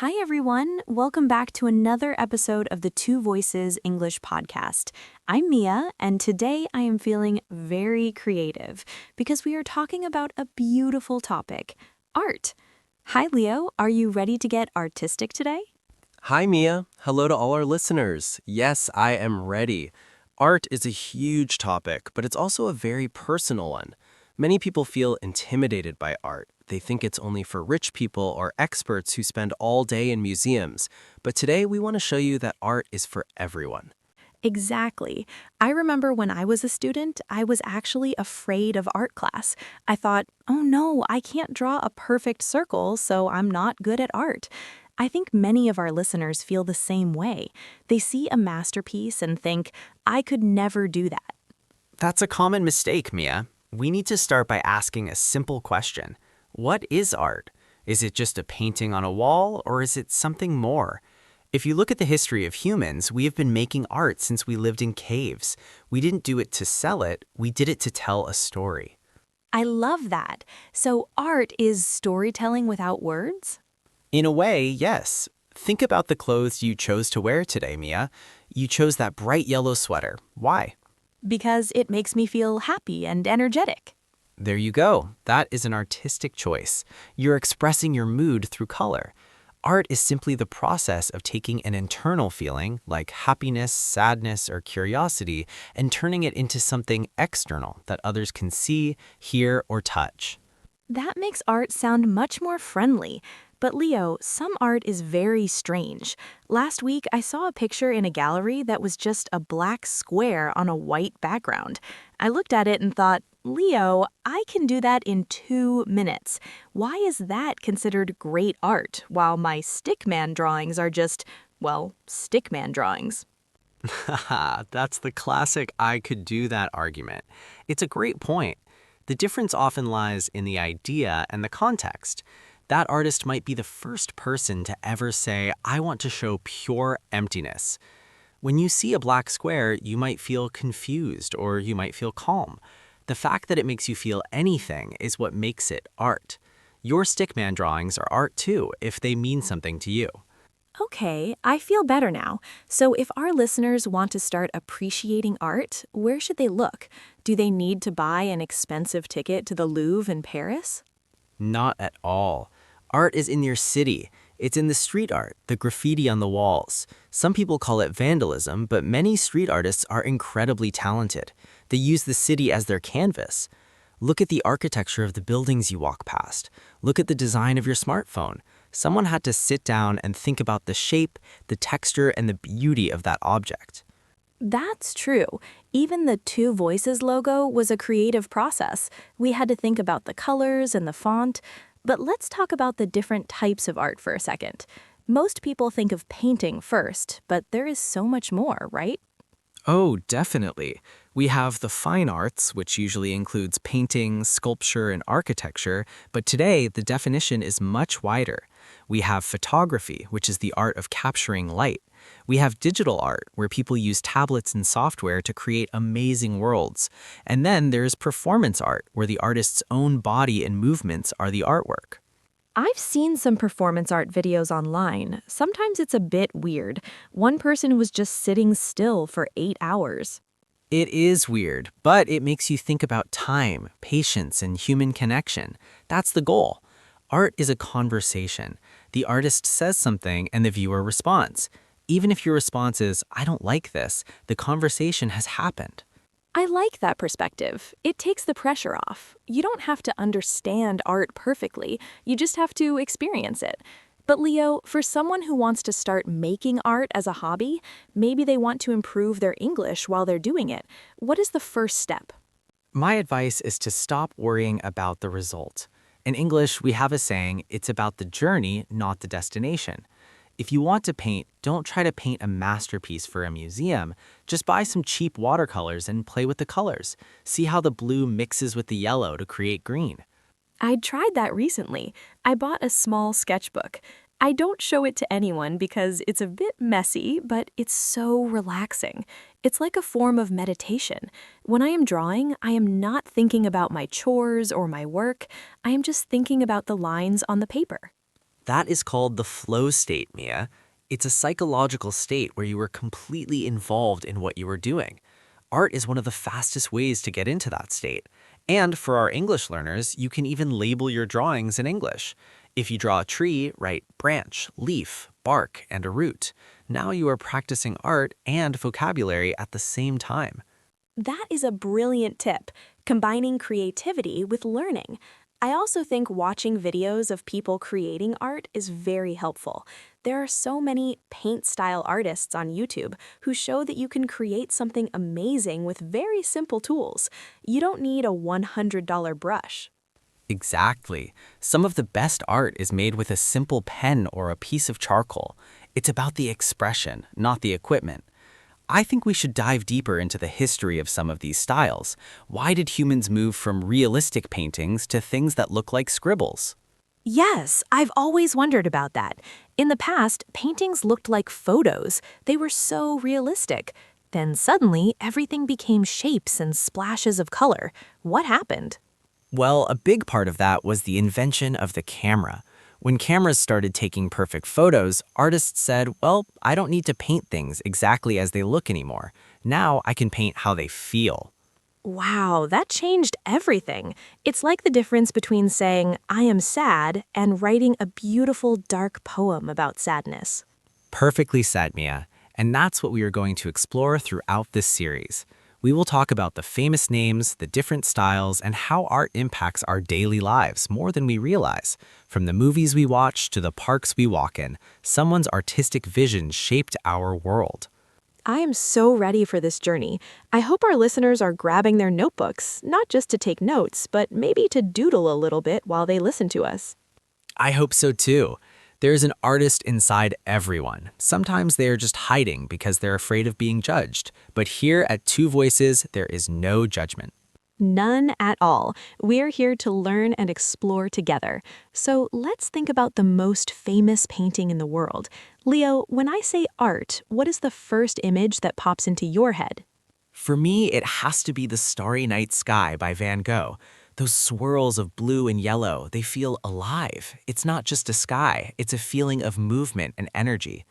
Hi, everyone. Welcome back to another episode of the Two Voices English podcast. I'm Mia, and today I am feeling very creative because we are talking about a beautiful topic, art. Hi, Leo. Are you ready to get artistic today? Hi, Mia. Hello to all our listeners. Yes, I am ready. Art is a huge topic, but it's also a very personal one. Many people feel intimidated by art. They think it's only for rich people or experts who spend all day in museums. But today we want to show you that art is for everyone. Exactly. I remember when I was a student, I was actually afraid of art class. I thought, oh no, I can't draw a perfect circle, so I'm not good at art. I think many of our listeners feel the same way. They see a masterpiece and think, I could never do that. That's a common mistake, Mia. We need to start by asking a simple question. What is art? Is it just a painting on a wall, or is it something more? If you look at the history of humans, we have been making art since we lived in caves. We didn't do it to sell it, we did it to tell a story. I love that. So art is storytelling without words? In a way, yes. Think about the clothes you chose to wear today, Mia. You chose that bright yellow sweater. Why? Because it makes me feel happy and energetic. There you go. That is an artistic choice. You're expressing your mood through color. Art is simply the process of taking an internal feeling, like happiness, sadness, or curiosity, and turning it into something external that others can see, hear, or touch. That makes art sound much more friendly. But Leo, some art is very strange. Last week, I saw a picture in a gallery that was just a black square on a white background. I looked at it and thought, Leo, I can do that in 2 minutes. Why is that considered great art, while my stickman drawings are just, well, stickman drawings? Haha, that's the classic I could do that argument. It's a great point. The difference often lies in the idea and the context. That artist might be the first person to ever say, I want to show pure emptiness. When you see a black square, you might feel confused or you might feel calm. The fact that it makes you feel anything is what makes it art. Your stickman drawings are art too, if they mean something to you. Okay, I feel better now. So if our listeners want to start appreciating art, where should they look? Do they need to buy an expensive ticket to the Louvre in Paris? Not at all. Art is in your city. It's in the street art, the graffiti on the walls. Some people call it vandalism, but many street artists are incredibly talented. They use the city as their canvas. Look at the architecture of the buildings you walk past. Look at the design of your smartphone. Someone had to sit down and think about the shape, the texture, and the beauty of that object. That's true. Even the Two Voices logo was a creative process. We had to think about the colors and the font. But let's talk about the different types of art for a second. Most people think of painting first, but there is so much more, right? Oh, definitely. We have the fine arts, which usually includes painting, sculpture, and architecture, but today the definition is much wider. We have photography, which is the art of capturing light. We have digital art, where people use tablets and software to create amazing worlds. And then there's performance art, where the artist's own body and movements are the artwork. I've seen some performance art videos online. Sometimes it's a bit weird. One person was just sitting still for 8 hours. It is weird, but it makes you think about time, patience, and human connection. That's the goal. Art is a conversation. The artist says something and the viewer responds. Even if your response is, I don't like this, the conversation has happened. I like that perspective. It takes the pressure off. You don't have to understand art perfectly. You just have to experience it. But Leo, for someone who wants to start making art as a hobby, maybe they want to improve their English while they're doing it. What is the first step? My advice is to stop worrying about the result. In English, we have a saying, it's about the journey, not the destination. If you want to paint, don't try to paint a masterpiece for a museum. Just buy some cheap watercolors and play with the colors. See how the blue mixes with the yellow to create green. I tried that recently. I bought a small sketchbook. I don't show it to anyone because it's a bit messy, but it's so relaxing. It's like a form of meditation. When I am drawing, I am not thinking about my chores or my work. I am just thinking about the lines on the paper. That is called the flow state, Mia. It's a psychological state where you are completely involved in what you are doing. Art is one of the fastest ways to get into that state. And for our English learners, you can even label your drawings in English. If you draw a tree, write branch, leaf, bark, and a root. Now you are practicing art and vocabulary at the same time. That is a brilliant tip, combining creativity with learning. I also think watching videos of people creating art is very helpful. There are so many paint-style artists on YouTube who show that you can create something amazing with very simple tools. You don't need a $100 brush. Exactly. Some of the best art is made with a simple pen or a piece of charcoal. It's about the expression, not the equipment. I think we should dive deeper into the history of some of these styles. Why did humans move from realistic paintings to things that look like scribbles? Yes, I've always wondered about that. In the past, paintings looked like photos. They were so realistic. Then suddenly, everything became shapes and splashes of color. What happened? Well, a big part of that was the invention of the camera. When cameras started taking perfect photos, artists said, well, I don't need to paint things exactly as they look anymore. Now I can paint how they feel. Wow, that changed everything. It's like the difference between saying, I am sad, and writing a beautiful, dark poem about sadness. Perfectly said, Mia. And that's what we are going to explore throughout this series. We will talk about the famous names, the different styles, and how art impacts our daily lives more than we realize. From the movies we watch to the parks we walk in, someone's artistic vision shaped our world. I am so ready for this journey. I hope our listeners are grabbing their notebooks, not just to take notes, but maybe to doodle a little bit while they listen to us. I hope so too. There's an artist inside everyone. Sometimes they are just hiding because they're afraid of being judged. But here at Two Voices, there is no judgment. None at all. We're here to learn and explore together. So let's think about the most famous painting in the world. Leo, when I say art, what is the first image that pops into your head? For me, it has to be the Starry Night Sky by Van Gogh. Those swirls of blue and yellow, they feel alive. It's not just a sky, it's a feeling of movement and energy.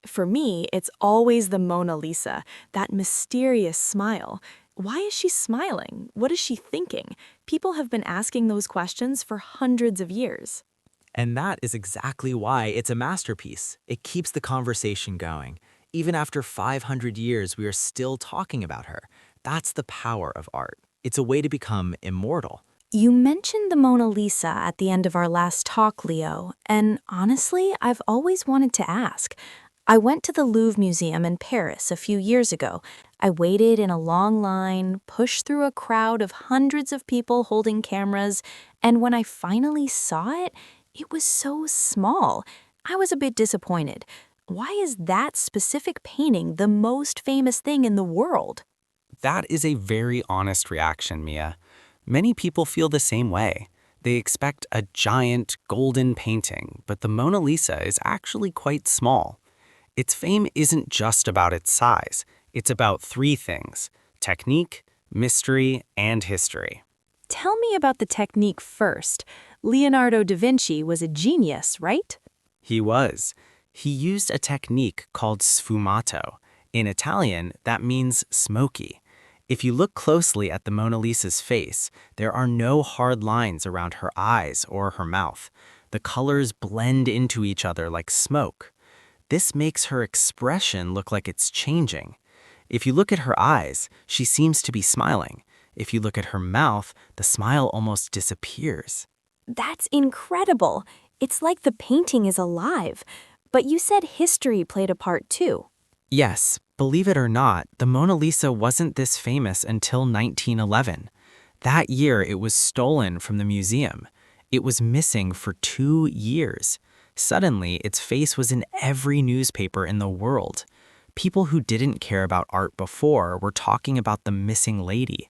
For me, it's always the Mona Lisa, that mysterious smile. Why is she smiling? What is she thinking? People have been asking those questions for hundreds of years. And that is exactly why it's a masterpiece. It keeps the conversation going. Even after 500 years, we are still talking about her. That's the power of art. It's a way to become immortal. You mentioned the Mona Lisa at the end of our last talk, Leo, and honestly, I've always wanted to ask. I went to the Louvre Museum in Paris a few years ago. I waited in a long line, pushed through a crowd of hundreds of people holding cameras, and when I finally saw it, it was so small. I was a bit disappointed. Why is that specific painting the most famous thing in the world? That is a very honest reaction, Mia. Many people feel the same way. They expect a giant golden painting, but the Mona Lisa is actually quite small. Its fame isn't just about its size. It's about three things: technique, mystery, and history. Tell me about the technique first. Leonardo da Vinci was a genius, right? He was. He used a technique called sfumato. In Italian, that means smoky. If you look closely at the Mona Lisa's face, there are no hard lines around her eyes or her mouth. The colors blend into each other like smoke. This makes her expression look like it's changing. If you look at her eyes, she seems to be smiling. If you look at her mouth, the smile almost disappears. That's incredible. It's like the painting is alive. But you said history played a part too. Yes, believe it or not, the Mona Lisa wasn't this famous until 1911. That year, it was stolen from the museum. It was missing for 2 years. Suddenly, its face was in every newspaper in the world. People who didn't care about art before were talking about the missing lady.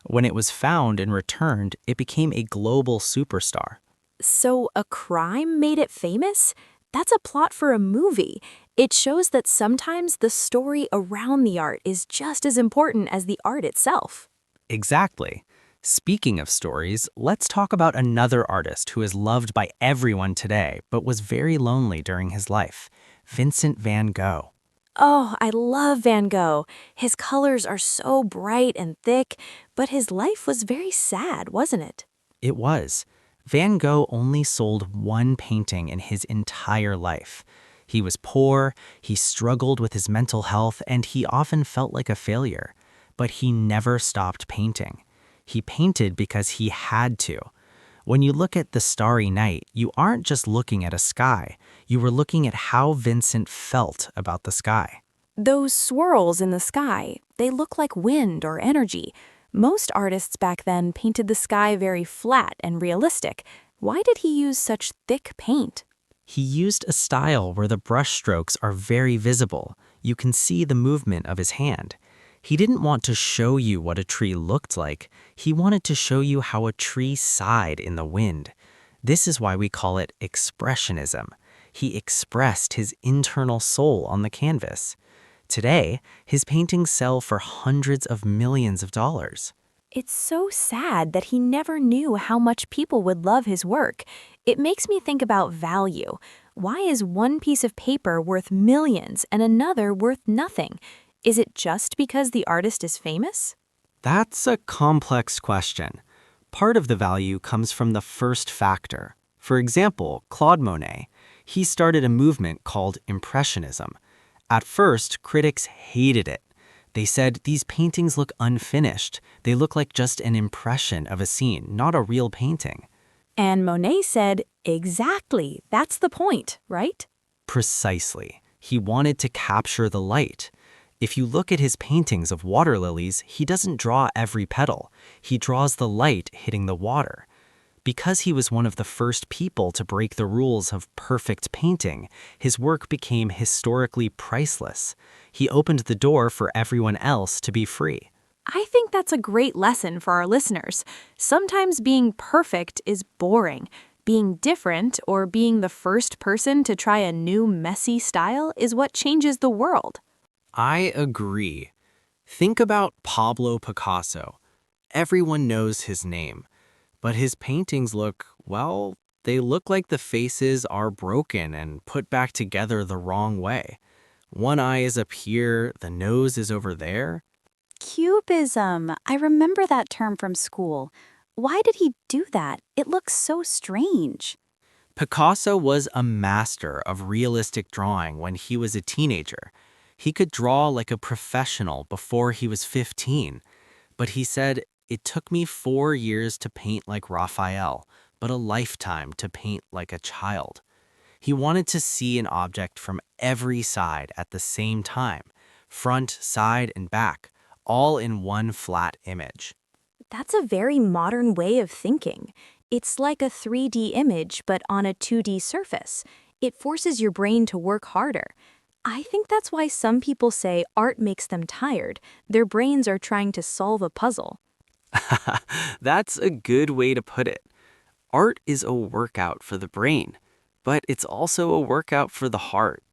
When it was found and returned, it became a global superstar. So a crime made it famous? That's a plot for a movie. It shows that sometimes the story around the art is just as important as the art itself. Exactly. Speaking of stories, let's talk about another artist who is loved by everyone today but was very lonely during his life, Vincent van Gogh. Oh, I love Van Gogh. His colors are so bright and thick, but his life was very sad, wasn't it? It was. Van Gogh only sold one painting in his entire life. He was poor, he struggled with his mental health, and he often felt like a failure. But he never stopped painting. He painted because he had to. When you look at The Starry Night, you aren't just looking at a sky. You were looking at how Vincent felt about the sky. Those swirls in the sky, they look like wind or energy. Most artists back then painted the sky very flat and realistic. Why did he use such thick paint? He used a style where the brush strokes are very visible. You can see the movement of his hand. He didn't want to show you what a tree looked like. He wanted to show you how a tree sighed in the wind. This is why we call it expressionism. He expressed his internal soul on the canvas. Today, his paintings sell for hundreds of millions of dollars. It's so sad that he never knew how much people would love his work. It makes me think about value. Why is one piece of paper worth millions and another worth nothing? Is it just because the artist is famous? That's a complex question. Part of the value comes from the first factor. For example, Claude Monet. He started a movement called Impressionism. At first, critics hated it. They said these paintings look unfinished. They look like just an impression of a scene, not a real painting. And Monet said, exactly, that's the point, right? Precisely. He wanted to capture the light. If you look at his paintings of water lilies, he doesn't draw every petal. He draws the light hitting the water. Because he was one of the first people to break the rules of perfect painting, his work became historically priceless. He opened the door for everyone else to be free. I think that's a great lesson for our listeners. Sometimes being perfect is boring. Being different or being the first person to try a new messy style is what changes the world. I agree. Think about Pablo Picasso. Everyone knows his name. But his paintings they look like the faces are broken and put back together the wrong way. One eye is up here, the nose is over there. Cubism. I remember that term from school. Why did he do that? It looks so strange. Picasso was a master of realistic drawing when he was a teenager. He could draw like a professional before he was 15. But he said, "It took me 4 years to paint like Raphael, but a lifetime to paint like a child." He wanted to see an object from every side at the same time, front, side, and back, all in one flat image. That's a very modern way of thinking. It's like a 3D image, but on a 2D surface. It forces your brain to work harder. I think that's why some people say art makes them tired. Their brains are trying to solve a puzzle. That's a good way to put it. Art is a workout for the brain, but it's also a workout for the heart.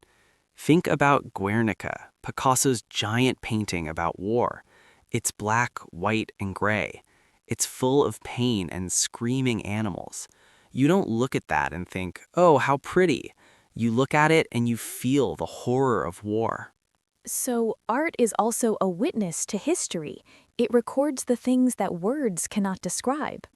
Think about Guernica, Picasso's giant painting about war. It's black, white, and gray. It's full of pain and screaming animals. You don't look at that and think, "Oh, how pretty." You look at it and you feel the horror of war. So, art is also a witness to history. It records the things that words cannot describe.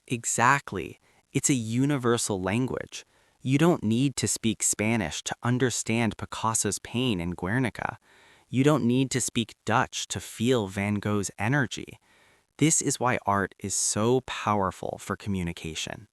Exactly. It's a universal language. You don't need to speak Spanish to understand Picasso's pain in Guernica. You don't need to speak Dutch to feel Van Gogh's energy. This is why art is so powerful for communication.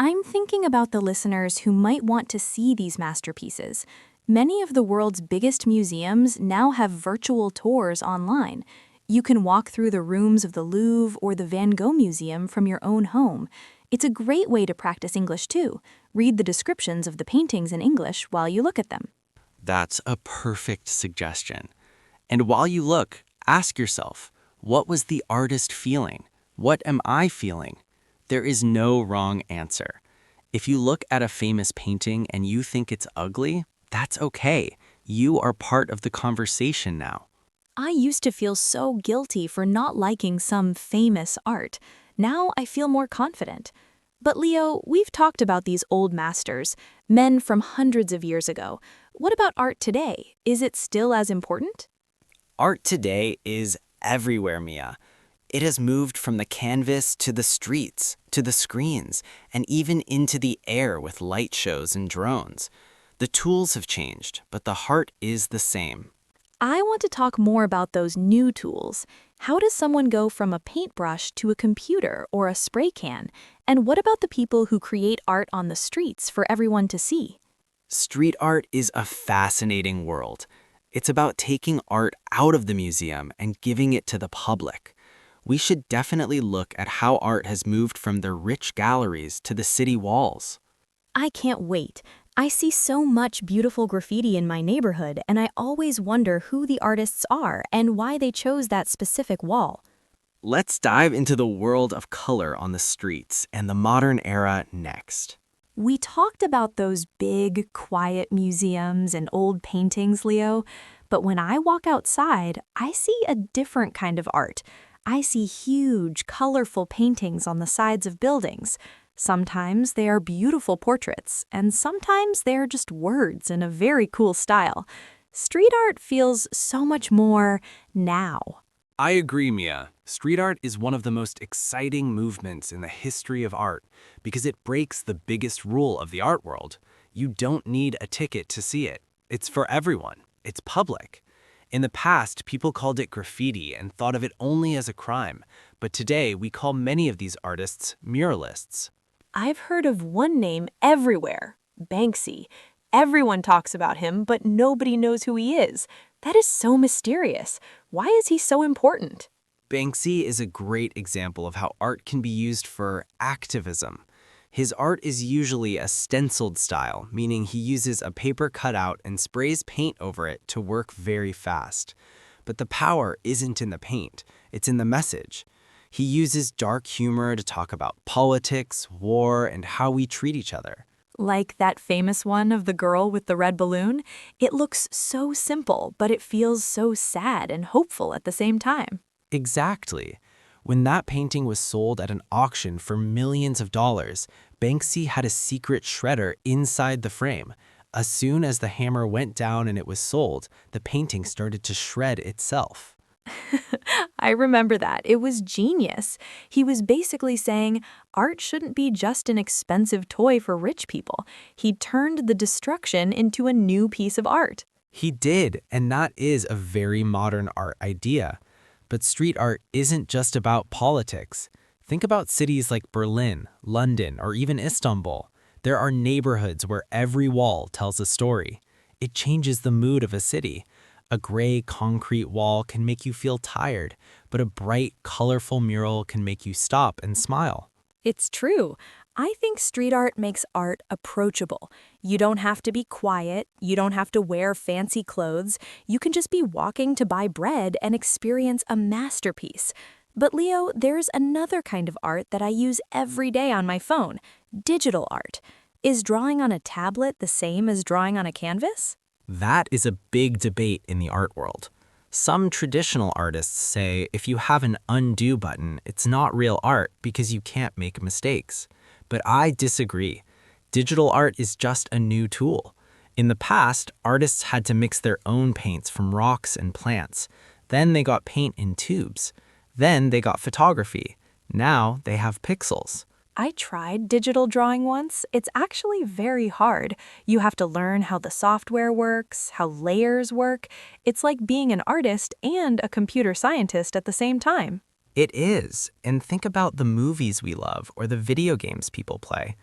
I'm thinking about the listeners who might want to see these masterpieces. Many of the world's biggest museums now have virtual tours online. You can walk through the rooms of the Louvre or the Van Gogh Museum from your own home. It's a great way to practice English too. Read the descriptions of the paintings in English while you look at them. That's a perfect suggestion. And while you look, ask yourself, what was the artist feeling? What am I feeling? There is no wrong answer. If you look at a famous painting and you think it's ugly, that's okay. You are part of the conversation now. I used to feel so guilty for not liking some famous art. Now I feel more confident. But Leo, we've talked about these old masters, men from hundreds of years ago. What about art today? Is it still as important? Art today is everywhere, Mia. It has moved from the canvas to the streets, to the screens, and even into the air with light shows and drones. The tools have changed, but the heart is the same. I want to talk more about those new tools. How does someone go from a paintbrush to a computer or a spray can? And what about the people who create art on the streets for everyone to see? Street art is a fascinating world. It's about taking art out of the museum and giving it to the public. We should definitely look at how art has moved from the rich galleries to the city walls. I can't wait. I see so much beautiful graffiti in my neighborhood, and I always wonder who the artists are and why they chose that specific wall. Let's dive into the world of color on the streets and the modern era next. We talked about those big, quiet museums and old paintings, Leo, but when I walk outside, I see a different kind of art. I see huge, colorful paintings on the sides of buildings. Sometimes they are beautiful portraits, and sometimes they are just words in a very cool style. Street art feels so much more now. I agree, Mia. Street art is one of the most exciting movements in the history of art because it breaks the biggest rule of the art world. You don't need a ticket to see it. It's for everyone. It's public. In the past, people called it graffiti and thought of it only as a crime, but today we call many of these artists muralists. I've heard of one name everywhere, Banksy. Everyone talks about him, but nobody knows who he is. That is so mysterious. Why is he so important? Banksy is a great example of how art can be used for activism. His art is usually a stenciled style, meaning he uses a paper cutout and sprays paint over it to work very fast. But the power isn't in the paint, it's in the message. He uses dark humor to talk about politics, war, and how we treat each other. Like that famous one of the girl with the red balloon? It looks so simple, but it feels so sad and hopeful at the same time. Exactly. When that painting was sold at an auction for millions of dollars, Banksy had a secret shredder inside the frame. As soon as the hammer went down and it was sold, the painting started to shred itself. I remember that. It was genius. He was basically saying art shouldn't be just an expensive toy for rich people. He turned the destruction into a new piece of art. He did, and that is a very modern art idea. But street art isn't just about politics. Think about cities like Berlin, London, or even Istanbul. There are neighborhoods where every wall tells a story. It changes the mood of a city. A gray concrete wall can make you feel tired, but a bright, colorful mural can make you stop and smile. It's true. I think street art makes art approachable. You don't have to be quiet. You don't have to wear fancy clothes. You can just be walking to buy bread and experience a masterpiece. But Leo, there's another kind of art that I use every day on my phone, digital art. Is drawing on a tablet the same as drawing on a canvas? That is a big debate in the art world. Some traditional artists say if you have an undo button, it's not real art because you can't make mistakes. But I disagree. Digital art is just a new tool. In the past, artists had to mix their own paints from rocks and plants. Then they got paint in tubes. Then they got photography. Now they have pixels. I tried digital drawing once. It's actually very hard. You have to learn how the software works, how layers work. It's like being an artist and a computer scientist at the same time. It is. And think about the movies we love or the video games people play.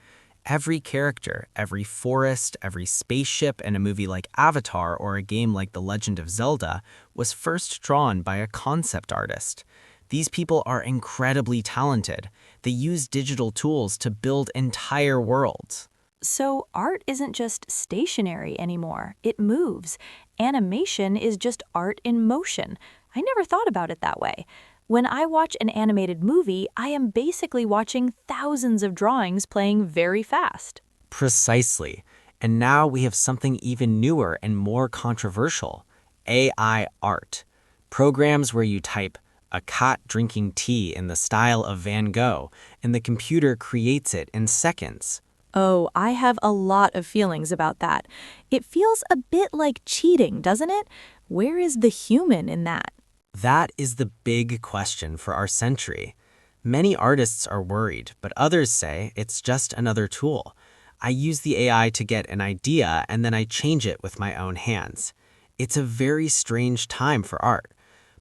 Every character, every forest, every spaceship in a movie like Avatar or a game like The Legend of Zelda was first drawn by a concept artist. These people are incredibly talented. They use digital tools to build entire worlds. So art isn't just stationary anymore. It moves. Animation is just art in motion. I never thought about it that way. When I watch an animated movie, I am basically watching thousands of drawings playing very fast. Precisely. And now we have something even newer and more controversial: AI art. Programs where you type a cat drinking tea in the style of Van Gogh, and the computer creates it in seconds. Oh, I have a lot of feelings about that. It feels a bit like cheating, doesn't it? Where is the human in that? That is the big question for our century. Many artists are worried, but others say it's just another tool. I use the AI to get an idea and then I change it with my own hands. It's a very strange time for art.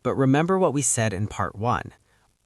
But remember what we said in part 1.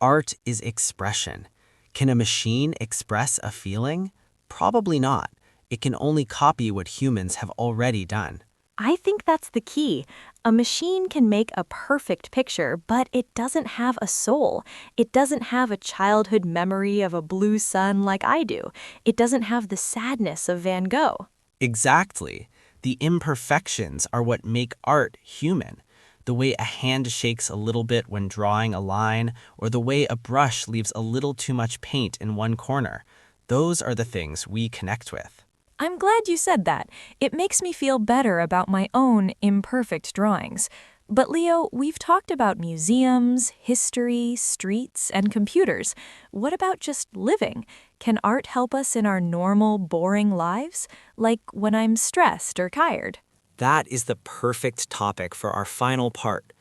Art is expression. Can a machine express a feeling? Probably not. It can only copy what humans have already done. I think that's the key. A machine can make a perfect picture, but it doesn't have a soul. It doesn't have a childhood memory of a blue sun like I do. It doesn't have the sadness of Van Gogh. Exactly. The imperfections are what make art human. The way a hand shakes a little bit when drawing a line, or the way a brush leaves a little too much paint in one corner. Those are the things we connect with. I'm glad you said that. It makes me feel better about my own imperfect drawings. But Leo, we've talked about museums, history, streets, and computers. What about just living? Can art help us in our normal, boring lives? Like when I'm stressed or tired? That is the perfect topic for our final part.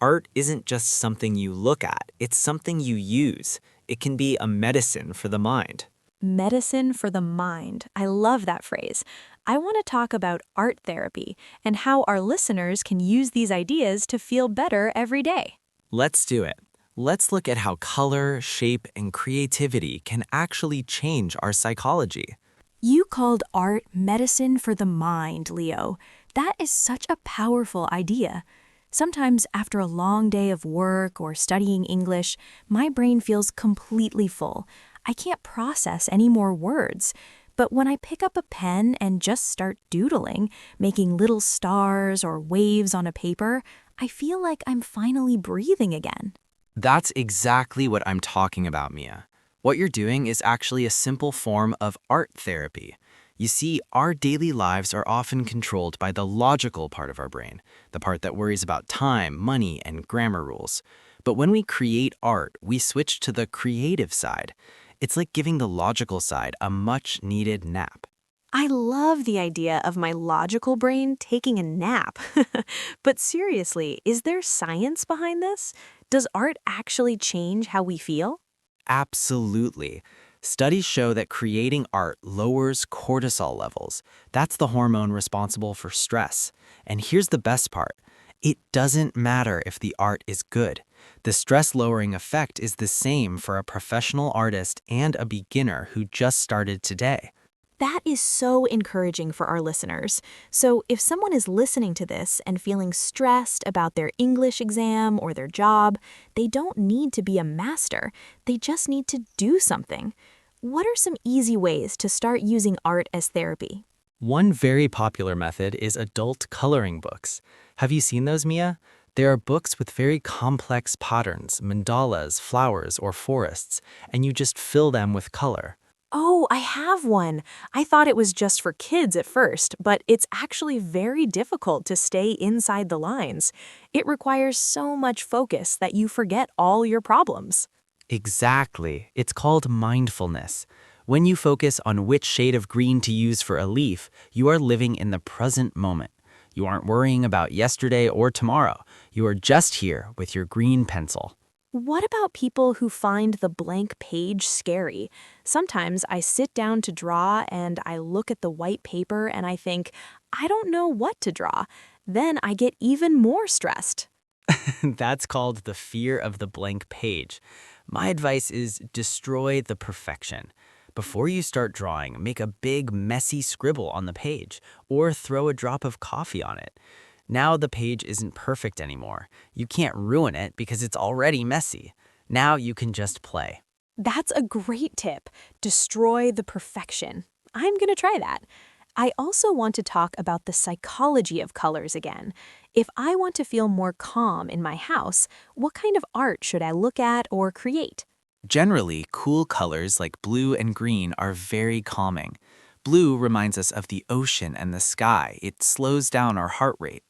Art isn't just something you look at, it's something you use. It can be a medicine for the mind. Medicine for the mind. I love that phrase. I want to talk about art therapy and how our listeners can use these ideas to feel better every day. Let's do it. Let's look at how color, shape, and creativity can actually change our psychology. You called art medicine for the mind, Leo. That is such a powerful idea. Sometimes after a long day of work or studying English, my brain feels completely full. I can't process any more words. But when I pick up a pen and just start doodling, making little stars or waves on a paper, I feel like I'm finally breathing again. That's exactly what I'm talking about, Mia. What you're doing is actually a simple form of art therapy. You see, our daily lives are often controlled by the logical part of our brain, the part that worries about time, money, and grammar rules. But when we create art, we switch to the creative side. It's like giving the logical side a much-needed nap. I love the idea of my logical brain taking a nap. But seriously, is there science behind this? Does art actually change how we feel? Absolutely. Studies show that creating art lowers cortisol levels. That's the hormone responsible for stress. And here's the best part. It doesn't matter if the art is good. The stress-lowering effect is the same for a professional artist and a beginner who just started today. That is so encouraging for our listeners. So if someone is listening to this and feeling stressed about their English exam or their job, they don't need to be a master. They just need to do something. What are some easy ways to start using art as therapy? One very popular method is adult coloring books. Have you seen those, Mia? There are books with very complex patterns, mandalas, flowers, or forests, and you just fill them with color. Oh, I have one. I thought it was just for kids at first, but it's actually very difficult to stay inside the lines. It requires so much focus that you forget all your problems. Exactly. It's called mindfulness. When you focus on which shade of green to use for a leaf, you are living in the present moment. You aren't worrying about yesterday or tomorrow. You are just here with your green pencil. What about people who find the blank page scary? Sometimes I sit down to draw and I look at the white paper and I think, I don't know what to draw. Then I get even more stressed. That's called the fear of the blank page. My advice is destroy the perfection. Before you start drawing, make a big, messy scribble on the page or throw a drop of coffee on it. Now the page isn't perfect anymore. You can't ruin it because it's already messy. Now you can just play. That's a great tip. Destroy the perfection. I'm going to try that. I also want to talk about the psychology of colors again. If I want to feel more calm in my house, what kind of art should I look at or create? Generally, cool colors like blue and green are very calming. Blue reminds us of the ocean and the sky. It slows down our heart rate.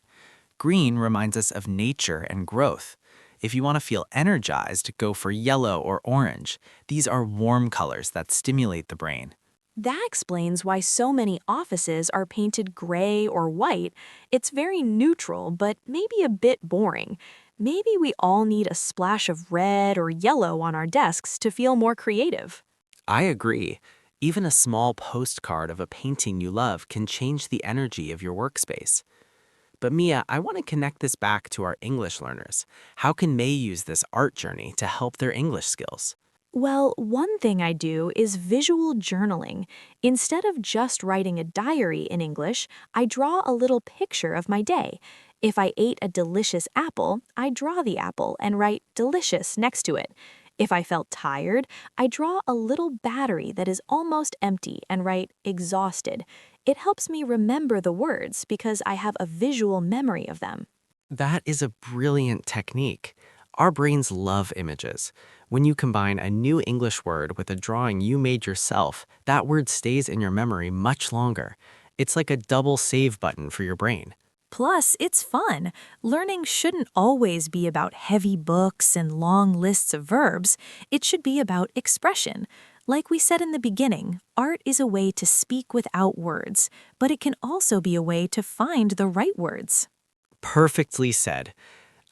Green reminds us of nature and growth. If you want to feel energized, go for yellow or orange. These are warm colors that stimulate the brain. That explains why so many offices are painted gray or white. It's very neutral, but maybe a bit boring. Maybe we all need a splash of red or yellow on our desks to feel more creative. I agree. Even a small postcard of a painting you love can change the energy of your workspace. But Mia, I want to connect this back to our English learners. How can they use this art journey to help their English skills? Well, one thing I do is visual journaling. Instead of just writing a diary in English, I draw a little picture of my day. If I ate a delicious apple, I draw the apple and write delicious next to it. If I felt tired, I draw a little battery that is almost empty and write exhausted. It helps me remember the words because I have a visual memory of them. That is a brilliant technique. Our brains love images. When you combine a new English word with a drawing you made yourself, that word stays in your memory much longer. It's like a double save button for your brain. Plus, it's fun. Learning shouldn't always be about heavy books and long lists of verbs. It should be about expression. Like we said in the beginning, art is a way to speak without words, but it can also be a way to find the right words. Perfectly said.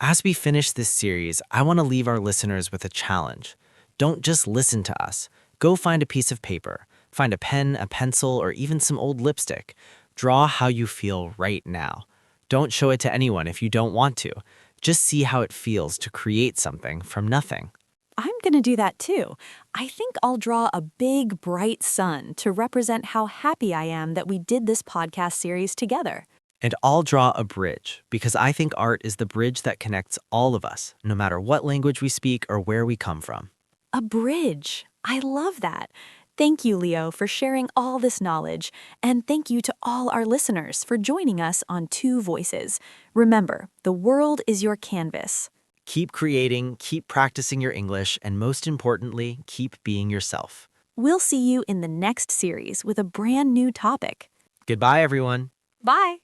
As we finish this series, I want to leave our listeners with a challenge. Don't just listen to us. Go find a piece of paper. Find a pen, a pencil, or even some old lipstick. Draw how you feel right now. Don't show it to anyone if you don't want to. Just see how it feels to create something from nothing. I'm going to do that too. I think I'll draw a big, bright sun to represent how happy I am that we did this podcast series together. And I'll draw a bridge, because I think art is the bridge that connects all of us, no matter what language we speak or where we come from. A bridge. I love that. Thank you, Leo, for sharing all this knowledge. And thank you to all our listeners for joining us on Two Voices. Remember, the world is your canvas. Keep creating, keep practicing your English, and most importantly, keep being yourself. We'll see you in the next series with a brand new topic. Goodbye, everyone. Bye.